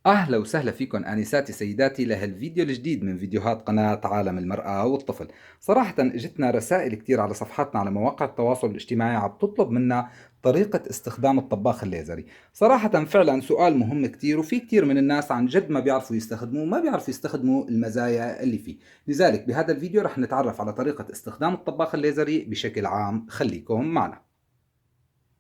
أهلا وسهلا فيكم آنساتي سيداتي لهالفيديو الجديد من فيديوهات قناة عالم المرأة والطفل. صراحة اجتنا رسائل كتير على صفحاتنا على مواقع التواصل الاجتماعي عم تطلب منا طريقة استخدام الطباخ الليزري. صراحة فعلا سؤال مهم كتير، وفي كتير من الناس عن جد ما بيعرفوا يستخدموه، ما بيعرفوا يستخدموا المزايا اللي فيه. لذلك بهذا الفيديو رح نتعرف على طريقة استخدام الطباخ الليزري بشكل عام. خليكم معنا.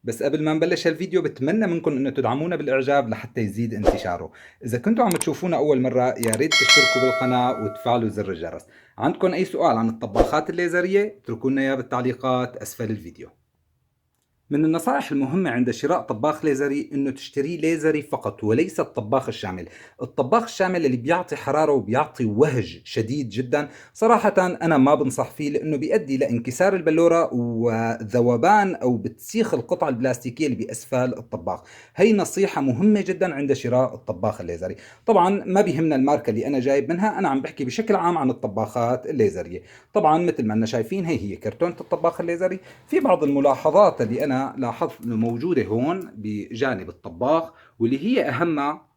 بس قبل ما نبلش الفيديو بتمنى منكم انه تدعمونا بالاعجاب لحتى يزيد انتشاره. اذا كنتوا عم تشوفونا اول مرة يا ريت تشتركوا بالقناة وتفعلوا زر الجرس. عندكم اي سؤال عن الطباخات الليزرية اتركوا لنا اياه بالتعليقات اسفل الفيديو. من النصائح المهمة عند شراء طباخ ليزري انه تشتريه ليزري فقط وليس الطباخ الشامل. الطباخ الشامل اللي بيعطي حرارة وبيعطي وهج شديد جدا، صراحة انا ما بنصح فيه لانه بيؤدي لانكسار البلورة وذوبان او بتسيخ القطعة البلاستيكية اللي باسفل الطباخ. هي نصيحة مهمة جدا عند شراء الطباخ الليزري. طبعا ما بيهمنا الماركة اللي انا جايب منها، انا عم بحكي بشكل عام عن الطباخات الليزرية. طبعا مثل ما احنا شايفين هي كرتونة الطباخ الليزري. في بعض الملاحظات اللي أنا لاحظت أنه موجودة هون بجانب الطباخ، واللي هي أهمها: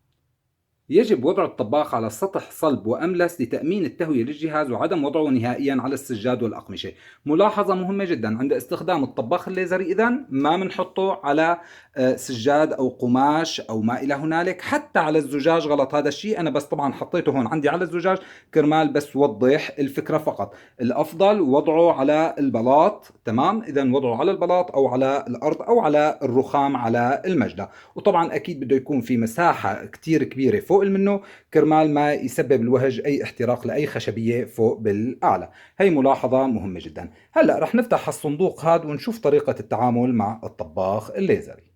يجب وضع الطباخ على سطح صلب وأملس لتأمين التهوية للجهاز وعدم وضعه نهائيا على السجاد والأقمشة. ملاحظة مهمة جدا عند استخدام الطباخ الليزري، إذن ما بنحطه على سجاد أو قماش أو ما إلى هنالك، حتى على الزجاج غلط هذا الشيء. أنا بس طبعا حطيته هون عندي على الزجاج كرمال بس وضح الفكرة فقط. الأفضل وضعه على البلاط، تمام؟ إذن وضعه على البلاط أو على الأرض أو على الرخام على المجدة. وطبعا أكيد بده يكون في مساحة كتير كبيرة فوق منه كرمال ما يسبب الوهج أي احتراق لأي خشبية فوق بالأعلى. هي ملاحظة مهمة جدا. هلأ رح نفتح الصندوق هذا ونشوف طريقة التعامل مع الطباخ الليزري.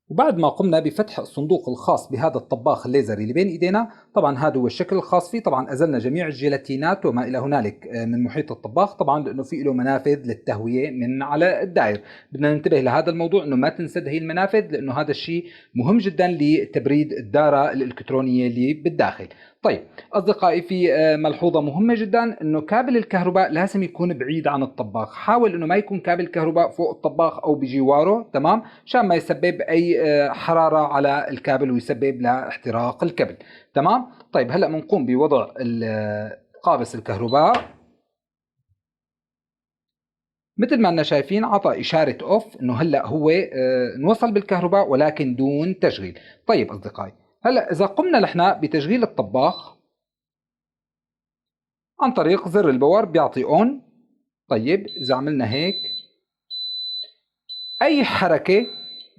وبعد ما قمنا بفتح الصندوق الخاص بهذا الطباخ الليزري اللي بين ايدينا، طبعا هذا هو الشكل الخاص فيه. طبعا ازلنا جميع الجيلاتينات وما الى هنالك من محيط الطباخ، طبعا لانه في له منافذ للتهويه من على الدائر. بدنا ننتبه لهذا الموضوع انه ما تنسد هي المنافذ، لانه هذا الشيء مهم جدا لتبريد الداره الالكترونيه اللي بالداخل. طيب اصدقائي، في ملحوظه مهمه جدا انه كابل الكهرباء لازم يكون بعيد عن الطباخ. حاول انه ما يكون كابل كهرباء فوق الطباخ او بجواره، تمام؟ عشان ما يسبب اي حراره على الكابل ويسبب لاحتراق الكابل. تمام. طيب هلا بنقوم بوضع قابس الكهرباء. مثل ما أننا شايفين عطى إشارة أوف، إنه هلأ هو انوصل بالكهرباء ولكن دون تشغيل. طيب أصدقائي، هلأ إذا قمنا نحن بتشغيل الطباخ عن طريق زر الباور بيعطي أون. طيب إذا عملنا هيك، أي حركة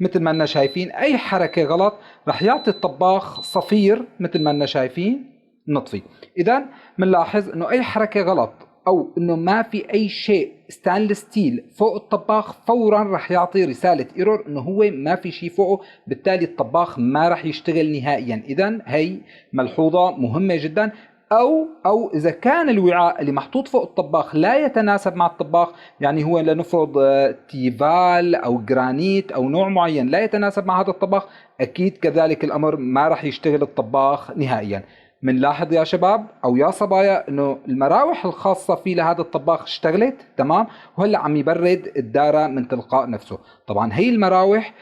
مثل ما أننا شايفين، أي حركة غلط رح يعطي الطباخ صفير مثل ما أننا شايفين نطفي. إذا بنلاحظ إنه أي حركة غلط أو إنه ما في أي شيء ستانلس ستيل فوق الطباخ، فورا رح يعطي رسالة ايرور إنه هو ما في شيء فوقه، بالتالي الطباخ ما رح يشتغل نهائيا. إذا هي ملحوظة مهمة جدا. أو إذا كان الوعاء اللي محطوط فوق الطباخ لا يتناسب مع الطباخ، يعني هو لنفرض تيفال أو جرانيت أو نوع معين لا يتناسب مع هذا الطباخ، أكيد كذلك الأمر ما رح يشتغل الطباخ نهائيا. منلاحظ يا شباب أو يا صبايا إنه المراوح الخاصة فيه لهذا الطباخ اشتغلت، تمام؟ وهلا عم يبرد الدارة من تلقاء نفسه. طبعا هي المراوح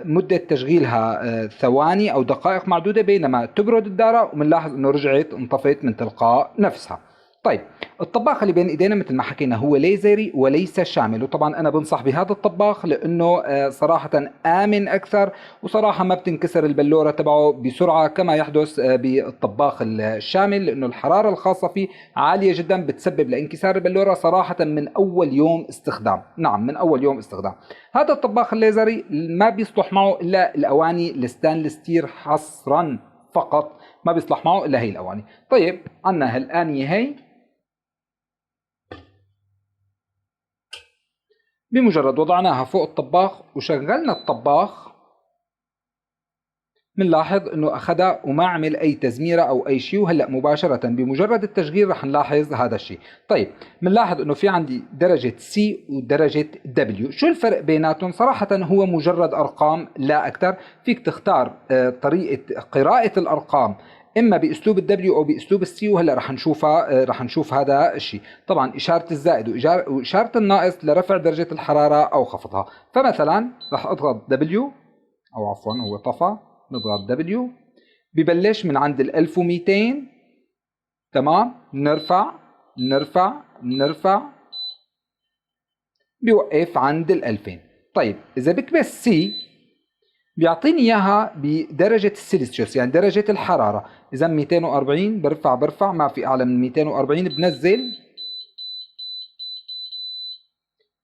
مدة تشغيلها ثواني أو دقائق معدودة، بينما تبرد الدارة ومنلاحظ إنه رجعت انطفت من تلقاء نفسها. طيب الطباخ اللي بين ايدينا مثل ما حكينا هو ليزري وليس شامل، وطبعا انا بنصح بهذا الطباخ لانه صراحة امن اكثر، وصراحة ما بتنكسر البلورة تبعه بسرعة كما يحدث بالطباخ الشامل، لانه الحرارة الخاصة فيه عالية جدا بتسبب لانكسار البلورة صراحة من اول يوم استخدام. نعم، من اول يوم استخدام. هذا الطباخ الليزري ما بيصلح معه الا الاواني الستانلس ستيل حصرا فقط، ما بيصلح معه الا هي الاواني. طيب عندنا هالانية هي، بمجرد وضعناها فوق الطباخ وشغلنا الطباخ بنلاحظ انه اخذها وما عمل اي تزميره او اي شيء. وهلا مباشره بمجرد التشغيل رح نلاحظ هذا الشيء. طيب بنلاحظ انه في عندي درجه سي ودرجه دبليو. شو الفرق بيناتهم؟ صراحه هو مجرد ارقام لا اكثر. فيك تختار طريقه قراءه الارقام اما باسلوب الدبليو او باسلوب السي، وهلا رح نشوفها. رح نشوف هذا الشيء. طبعا اشاره الزائد واشاره الناقص لرفع درجه الحراره او خفضها. فمثلا رح اضغط دبليو، او عفوا هو طفى، نضغط دبليو. ببلش من عند 1200. تمام، نرفع نرفع نرفع، بيوقف عند 2000. طيب إذا بكبس سي بيعطيني إياها بدرجة السيلسيوس، يعني درجة الحرارة. إذا 240 برفع ما في أعلى من 240، بنزل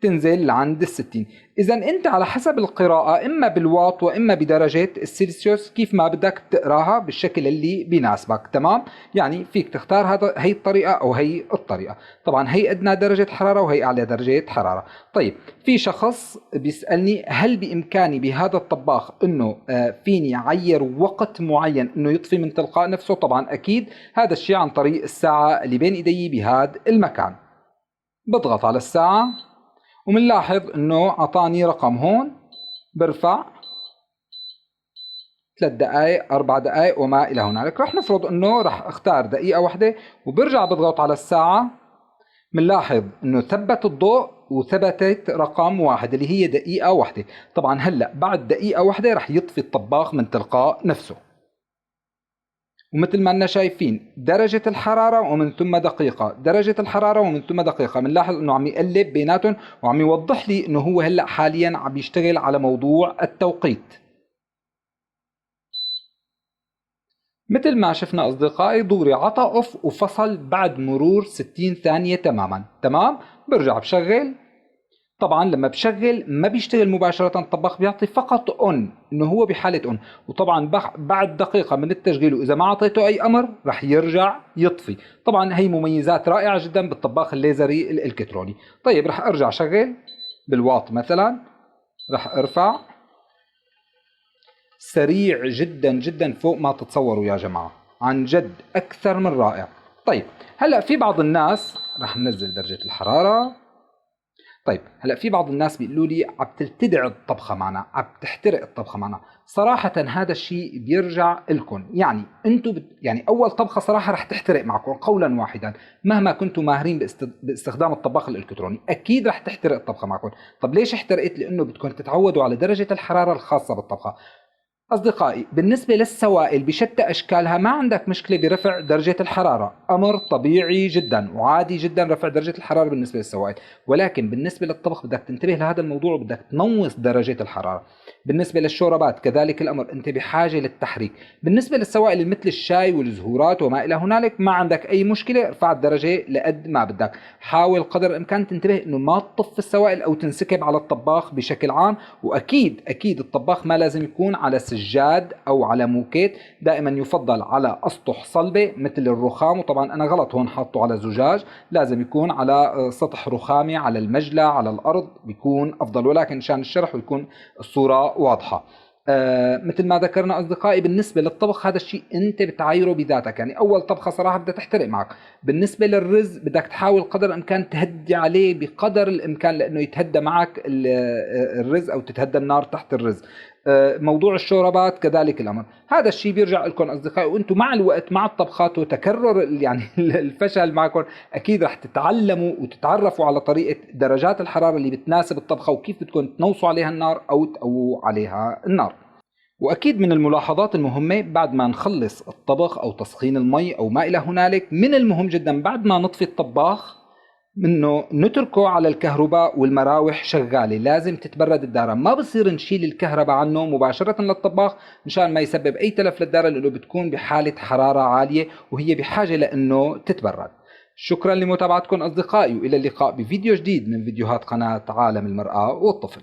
تنزل لعند ال60. إذا أنت على حسب القراءة إما بالواط وإما بدرجة السيلسيوس، كيف ما بدك تقراها بالشكل اللي بيناسبك. تمام، يعني فيك تختار هي الطريقة أو هي الطريقة. طبعا هي أدنى درجة حرارة وهي أعلى درجة حرارة. طيب في شخص بيسألني هل بإمكاني بهذا الطباخ إنه فيني أعير وقت معين إنه يطفي من تلقاء نفسه؟ طبعا أكيد هذا الشيء عن طريق الساعة اللي بين إيدي بهذا المكان. بضغط على الساعة ومنلاحظ انه اعطاني رقم هون، برفع 3 دقائق 4 دقائق وما الى هنالك. رح نفرض انه رح اختار دقيقة واحدة وبرجع بضغط على الساعة، منلاحظ انه ثبت الضوء وثبتت رقم 1 اللي هي دقيقة واحدة. طبعا هلأ بعد دقيقة واحدة رح يطفي الطباخ من تلقاء نفسه. ومثل ما أننا شايفين درجة الحرارة ومن ثم دقيقة، درجة الحرارة ومن ثم دقيقة، بنلاحظ انه عم يقلب بيناتهم وعم يوضح لي انه هو هلأ حاليا عم يشتغل على موضوع التوقيت. مثل ما شفنا أصدقائي دغري عطى اوف وفصل بعد مرور 60 ثانية تماما. تمام، برجع بشغل. طبعا لما بشغل ما بيشتغل مباشرة، الطباخ بيعطي فقط اون، انه هو بحالة اون. وطبعا بعد دقيقة من التشغيل واذا ما اعطيته اي امر رح يرجع يطفي. طبعا هي مميزات رائعة جدا بالطباخ الليزري الالكتروني. طيب رح ارجع شغل بالواط مثلا، رح ارفع. سريع جدا جدا فوق ما تتصوروا يا جماعة، عن جد اكثر من رائع. طيب هلأ في بعض الناس، رح ننزل درجة الحرارة. طيب هلا في بعض الناس بيقولوا لي عم تلتدع الطبخه معنا، عم تحترق الطبخه معنا. صراحه هذا الشيء بيرجع لكم، يعني انتم يعني اول طبخه صراحه رح تحترق معكم قولا واحدا. مهما كنتم ماهرين باستخدام الطباخ الالكتروني اكيد رح تحترق الطبخه معكم. طب ليش احترقت؟ لانه بدكم تتعودوا على درجه الحراره الخاصه بالطبخه. أصدقائي بالنسبة للسوائل بشتى أشكالها ما عندك مشكلة برفع درجة الحرارة، أمر طبيعي جدا وعادي جدا رفع درجة الحرارة بالنسبة للسوائل. ولكن بالنسبة للطبخ بدك تنتبه لهذا الموضوع وبدك تنوص درجة الحرارة. بالنسبة للشوربات كذلك الأمر، أنت بحاجة للتحريك. بالنسبة للسوائل مثل الشاي والزهورات وما إلى هنالك ما عندك أي مشكلة، ارفع الدرجة لقد ما بدك. حاول قدر الإمكان تنتبه إنه ما تطف السوائل أو تنسكب على الطباخ بشكل عام. وأكيد أكيد الطباخ ما لازم يكون على سجاد أو على موكيت، دائما يفضل على أسطح صلبة مثل الرخام. وطبعا أنا غلط هون حاطه على زجاج، لازم يكون على سطح رخامي، على المجلة، على الأرض، بيكون أفضل. ولكن شان الشرح ويكون الصورة واضحة. مثل ما ذكرنا أصدقائي بالنسبة للطبخ هذا الشيء أنت بتعايره بذاتك، يعني أول طبخة صراحة بدها تحترق معك. بالنسبة للرز بدك تحاول قدر الإمكان تهدي عليه بقدر الإمكان لأنه يتهدى معك الرز أو تتهدى النار تحت الرز. موضوع الشوربات كذلك الأمر. هذا الشيء بيرجع لكم أصدقائي، وأنتم مع الوقت مع الطبخات وتكرر يعني الفشل معكم أكيد رح تتعلموا وتتعرفوا على طريقة درجات الحرارة اللي بتناسب الطبخة وكيف بدكم تنوصوا عليها النار أو تقووا عليها النار. وأكيد من الملاحظات المهمة بعد ما نخلص الطبخ أو تسخين المي أو ما إلى هنالك، من المهم جدا بعد ما نطفي الطباخ انه نتركه على الكهرباء والمراوح شغاله. لازم تتبرد الدارة، ما بصير نشيل الكهرباء عنه مباشره للطباخ مشان ما يسبب اي تلف للدارة، لانه بتكون بحاله حراره عاليه وهي بحاجه لانه تتبرد. شكرا لمتابعتكم اصدقائي، والى اللقاء بفيديو جديد من فيديوهات قناه عالم المراه والطفل.